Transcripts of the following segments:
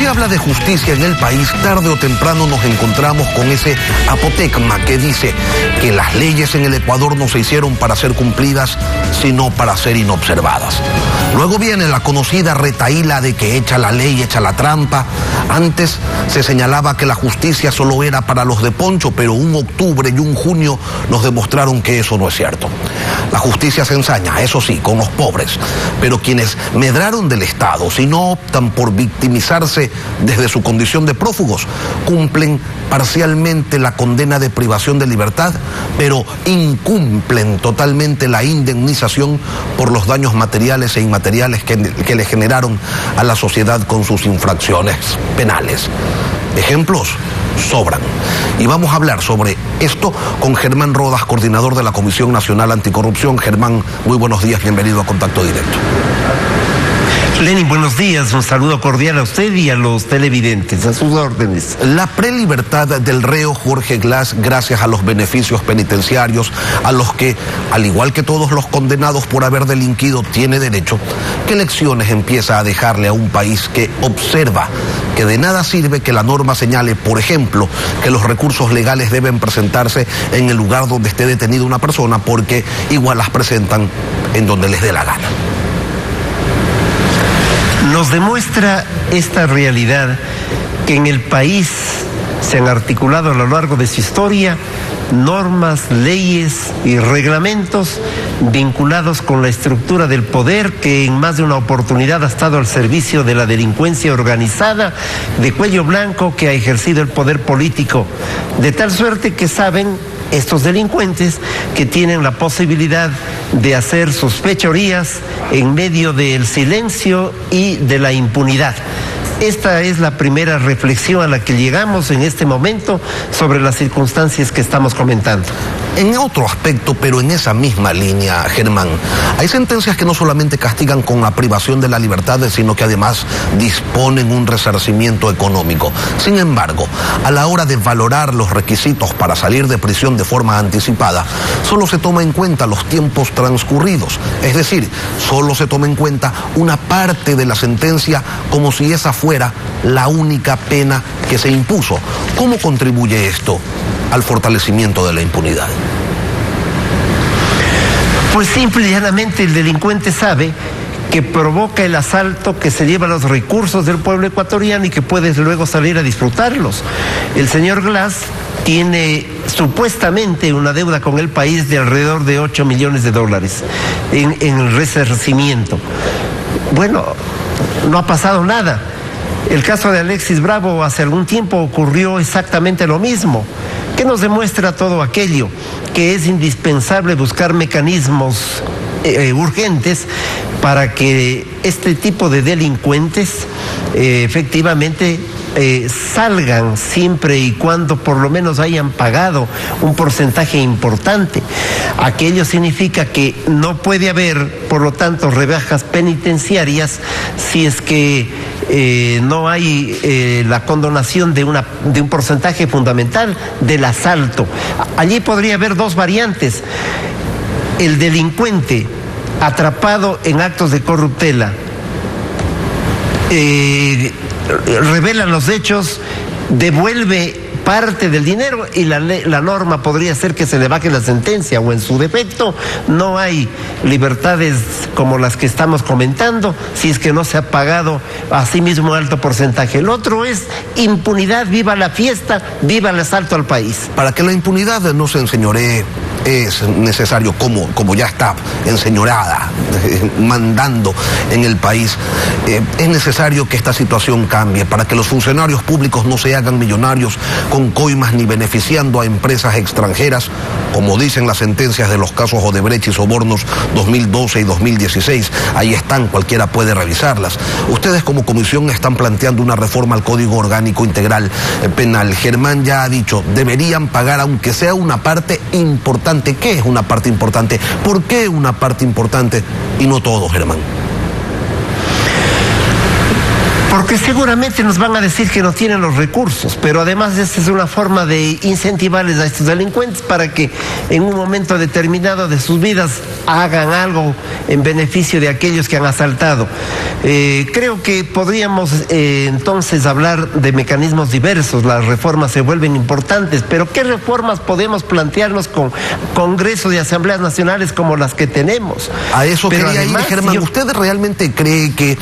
se habla de justicia en el país, tarde o temprano nos encontramos con ese apotegma que dice que las leyes en el Ecuador no se hicieron para ser cumplidas, sino para ser inobservadas. Luego viene la conocida retahíla de que echa la ley, echa la trampa. Antes se señalaba que la justicia solo era para los de poncho, pero un octubre y un junio nos demostraron que eso no es cierto. La justicia se ensaña, eso sí, con los pobres, pero quienes medraron del Estado, si no optan por victimizarse desde su condición de prófugos, cumplen parcialmente la condena de privación de libertad, pero incumplen totalmente la indemnización por los daños materiales e inmateriales que le generaron a la sociedad con sus infracciones penales. Ejemplos sobran. Y vamos a hablar sobre esto con Germán Rodas, coordinador de la Comisión Nacional Anticorrupción. Germán, muy buenos días, bienvenido a Contacto Directo. Lenin, buenos días, un saludo cordial a usted y a los televidentes, a sus órdenes. La prelibertad del reo Jorge Glass, gracias a los beneficios penitenciarios, a los que, al igual que todos los condenados por haber delinquido, tiene derecho, ¿qué lecciones empieza a dejarle a un país que observa que de nada sirve que la norma señale, por ejemplo, que los recursos legales deben presentarse en el lugar donde esté detenida una persona, porque igual las presentan en donde les dé la gana? Nos demuestra esta realidad que en el país se han articulado a lo largo de su historia normas, leyes y reglamentos vinculados con la estructura del poder que en más de una oportunidad ha estado al servicio de la delincuencia organizada de cuello blanco que ha ejercido el poder político, de tal suerte que saben estos delincuentes que tienen la posibilidad de hacer sus fechorías en medio del silencio y de la impunidad. Esta es la primera reflexión a la que llegamos en este momento sobre las circunstancias que estamos comentando. En otro aspecto, pero en esa misma línea, Germán, hay sentencias que no solamente castigan con la privación de la libertad, sino que además disponen un resarcimiento económico. Sin embargo, a la hora de valorar los requisitos para salir de prisión de forma anticipada, solo se toma en cuenta los tiempos transcurridos. Es decir, solo se toma en cuenta una parte de la sentencia como si esa fuera la única pena que se impuso. ¿Cómo contribuye esto al fortalecimiento de la impunidad? Pues simple y llanamente el delincuente sabe que provoca el asalto, que se lleva los recursos del pueblo ecuatoriano y que puede luego salir a disfrutarlos. El señor Glass tiene supuestamente una deuda con el país de alrededor de 8 millones de dólares en el resarcimiento. Bueno, no ha pasado nada. El caso de Alexis Bravo hace algún tiempo ocurrió exactamente lo mismo. ¿Qué nos demuestra todo aquello? Que es indispensable buscar mecanismos urgentes para que este tipo de delincuentes efectivamente salgan siempre y cuando por lo menos hayan pagado un porcentaje importante. Aquello significa que no puede haber, por lo tanto, rebajas penitenciarias si es que no hay la condonación de un porcentaje fundamental del asalto. Allí podría haber dos variantes. El delincuente atrapado en actos de corruptela revela los hechos, devuelve parte del dinero y la norma podría ser que se le baje la sentencia, o en su defecto no hay libertades como las que estamos comentando si es que no se ha pagado a sí mismo alto porcentaje. El otro es impunidad, viva la fiesta, viva el asalto al país. Para que la impunidad no se enseñoree, es necesario, como ya está enseñorada, mandando en el país, es necesario que esta situación cambie para que los funcionarios públicos no se hagan millonarios con coimas ni beneficiando a empresas extranjeras, como dicen las sentencias de los casos Odebrecht y Sobornos 2012 y 2016. Ahí están, cualquiera puede revisarlas. Ustedes como comisión están planteando una reforma al Código Orgánico Integral Penal. Germán ya ha dicho, deberían pagar aunque sea una parte importante. ¿Qué es una parte importante? ¿Por qué una parte importante y no todo, Germán? Porque seguramente nos van a decir que no tienen los recursos, pero además esta es una forma de incentivarles a estos delincuentes para que en un momento determinado de sus vidas hagan algo en beneficio de aquellos que han asaltado. Creo que podríamos entonces hablar de mecanismos diversos. Las reformas se vuelven importantes, pero ¿qué reformas podemos plantearnos con congresos y asambleas nacionales como las que tenemos? A eso pero quería ir, Germán. ¿Usted realmente cree que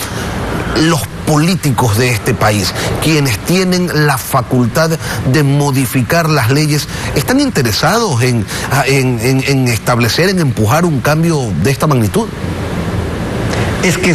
los políticos de este país, quienes tienen la facultad de modificar las leyes, están interesados en establecer, en empujar un cambio de esta magnitud? Es que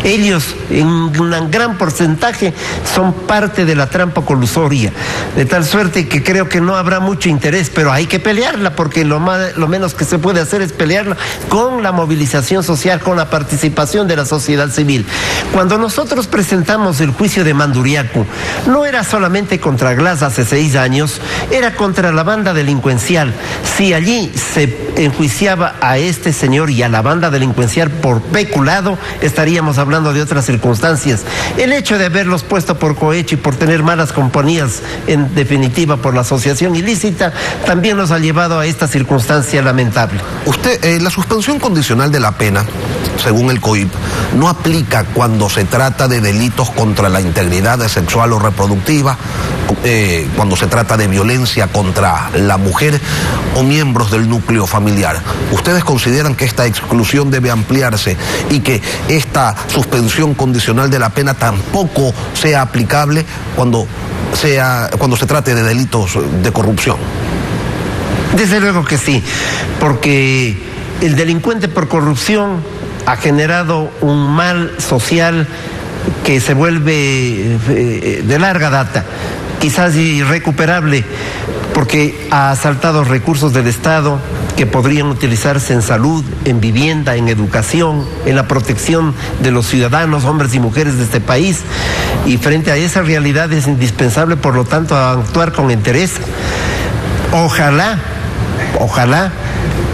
ellos en un gran porcentaje son parte de la trampa colusoria, de tal suerte que creo que no habrá mucho interés, pero hay que pelearla, porque lo menos que se puede hacer es pelearla con la movilización social, con la participación de la sociedad civil. Cuando nosotros presentamos el juicio de Manduriaco, no era solamente contra Glass hace 6 años, era contra la banda delincuencial. Si allí se enjuiciaba a este señor y a la banda delincuencial por peculado, estaríamos hablando de otras circunstancias. El hecho de haberlos puesto por cohecho y por tener malas compañías, en definitiva por la asociación ilícita, también nos ha llevado a esta circunstancia lamentable. La suspensión condicional de la pena, según el COIP, no aplica cuando se trata de delitos contra la integridad sexual o reproductiva, cuando se trata de violencia contra la mujer o miembros del núcleo familiar. ¿Ustedes consideran que esta exclusión debe ampliarse y que esta suspensión condicional de la pena tampoco sea aplicable cuando se trate de delitos de corrupción? Desde luego que sí, porque el delincuente por corrupción ha generado un mal social que se vuelve de larga data, quizás irrecuperable, porque ha asaltado recursos del Estado que podrían utilizarse en salud, en vivienda, en educación, en la protección de los ciudadanos, hombres y mujeres de este país. Y frente a esa realidad es indispensable, por lo tanto, actuar con entereza. Ojalá,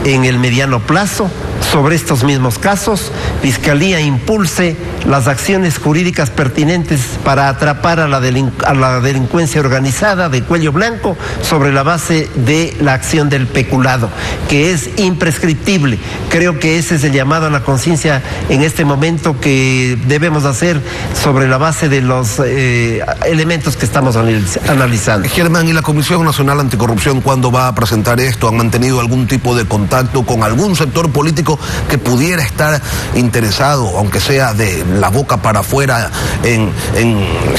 en el mediano plazo, sobre estos mismos casos, Fiscalía impulse las acciones jurídicas pertinentes para atrapar a la delincuencia organizada de cuello blanco sobre la base de la acción del peculado, que es imprescriptible. Creo que ese es el llamado a la conciencia en este momento que debemos hacer sobre la base de los elementos que estamos analizando. Germán, ¿y la Comisión Nacional Anticorrupción cuándo va a presentar esto? ¿Han mantenido algún tipo de contacto con algún sector político que pudiera estar interesado, aunque sea de la boca para afuera, en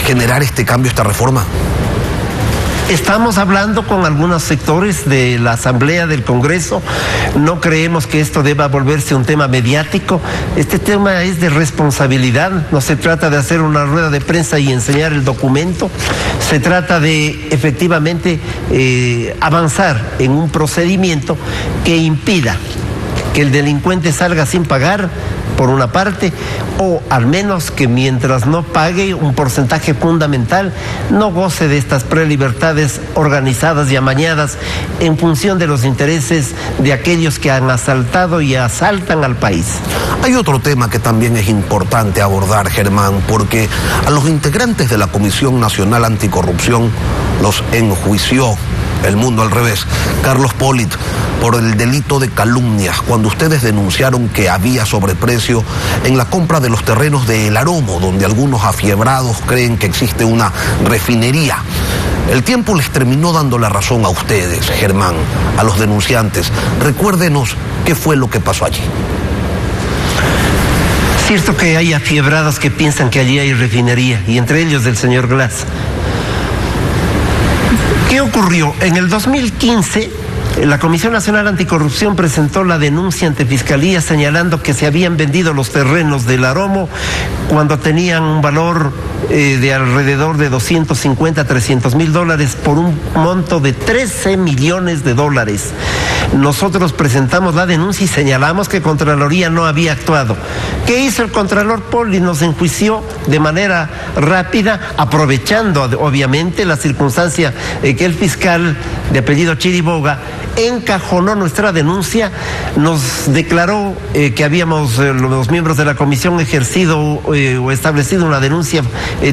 generar este cambio, esta reforma? Estamos hablando con algunos sectores de la Asamblea del Congreso. No creemos que esto deba volverse un tema mediático. Este tema es de responsabilidad. No se trata de hacer una rueda de prensa y enseñar el documento. Se trata de efectivamente avanzar en un procedimiento que impida que el delincuente salga sin pagar, por una parte, o al menos que mientras no pague un porcentaje fundamental, no goce de estas prelibertades organizadas y amañadas en función de los intereses de aquellos que han asaltado y asaltan al país. Hay otro tema que también es importante abordar, Germán, porque a los integrantes de la Comisión Nacional Anticorrupción los enjuició El Mundo al Revés, Carlos Pollitt, por el delito de calumnias, cuando ustedes denunciaron que había sobreprecio en la compra de los terrenos de El Aromo, donde algunos afiebrados creen que existe una refinería. El tiempo les terminó dando la razón a ustedes, Germán, a los denunciantes. Recuérdenos qué fue lo que pasó allí. Cierto que hay afiebrados que piensan que allí hay refinería, y entre ellos del señor Glass. ¿Qué ocurrió? En el 2015, la Comisión Nacional Anticorrupción presentó la denuncia ante Fiscalía señalando que se habían vendido los terrenos del Aromo cuando tenían un valor de alrededor de 250 a 300 mil dólares por un monto de 13 millones de dólares. Nosotros presentamos la denuncia y señalamos que Contraloría no había actuado. ¿Qué ¿Qué hizo el Contralor Poli? Nos enjuició de manera rápida, aprovechando obviamente la circunstancia que el fiscal de apellido Chiriboga encajonó nuestra denuncia, nos declaró que habíamos, los miembros de la comisión, ejercido o establecido una denuncia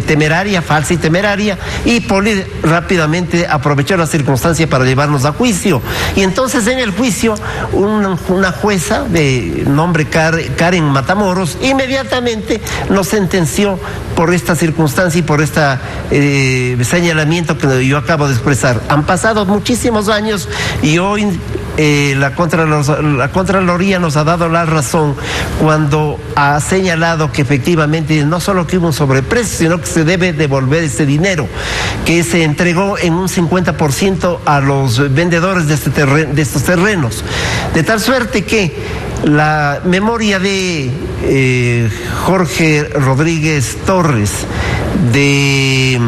temeraria, falsa y temeraria, y Poli rápidamente aprovechó la circunstancia para llevarnos a juicio. Y entonces en el juicio una jueza de nombre Karen Matamoros inmediatamente nos sentenció por esta circunstancia y por este señalamiento que yo acabo de expresar. Han pasado muchísimos años y hoy la Contraloría nos ha dado la razón cuando ha señalado que efectivamente no solo que hubo un sobreprecio, sino que se debe devolver ese dinero que se entregó en un 50% a los vendedores de estos terrenos. De tal suerte que la memoria de Jorge Rodríguez Torres, de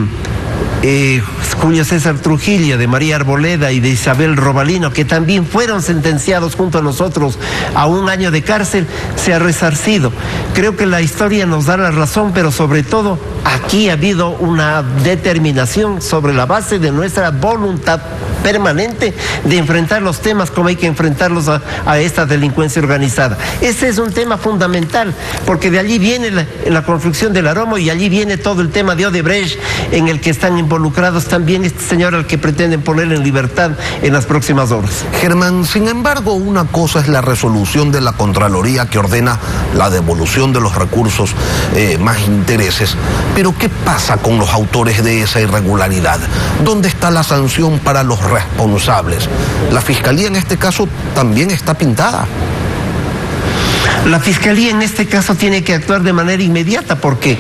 Julio César Trujillo, de María Arboleda y de Isabel Robalino, que también fueron sentenciados junto a nosotros a 1 año de cárcel, se ha resarcido. Creo que la historia nos da la razón, pero sobre todo aquí ha habido una determinación sobre la base de nuestra voluntad permanente de enfrentar los temas como hay que enfrentarlos a esta delincuencia organizada. Ese es un tema fundamental, porque de allí viene la construcción del Aromo y allí viene todo el tema de Odebrecht, en el que están involucrados también este señor al que pretenden poner en libertad en las próximas horas. Germán, sin embargo, una cosa es la resolución de la Contraloría que ordena la devolución de los recursos más intereses, pero ¿qué pasa con los autores de esa irregularidad? ¿Dónde está la sanción para los responsables? La Fiscalía en este caso también está pintada. La Fiscalía en este caso tiene que actuar de manera inmediata porque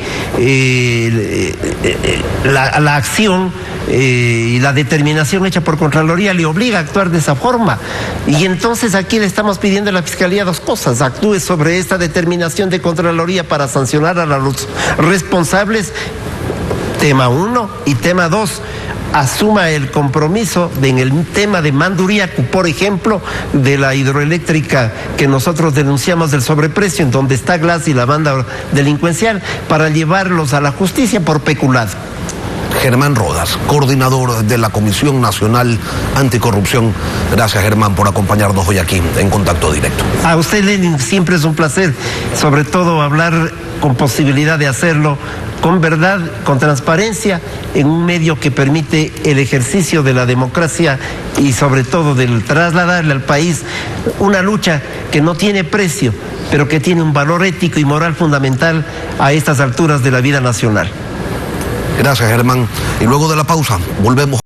la acción y la determinación hecha por Contraloría le obliga a actuar de esa forma. Y entonces aquí le estamos pidiendo a la Fiscalía 2 cosas: actúe sobre esta determinación de Contraloría para sancionar a los responsables, tema 1, y tema 2, asuma el compromiso en el tema de Manduriacu, por ejemplo, de la hidroeléctrica que nosotros denunciamos del sobreprecio, en donde está Glass y la banda delincuencial, para llevarlos a la justicia por peculado. Germán Rodas, coordinador de la Comisión Nacional Anticorrupción. Gracias, Germán, por acompañarnos hoy aquí en Contacto Directo. A usted, Lenin, siempre es un placer, sobre todo hablar con posibilidad de hacerlo con verdad, con transparencia, en un medio que permite el ejercicio de la democracia y sobre todo del trasladarle al país una lucha que no tiene precio, pero que tiene un valor ético y moral fundamental a estas alturas de la vida nacional. Gracias, Germán. Y luego de la pausa, volvemos.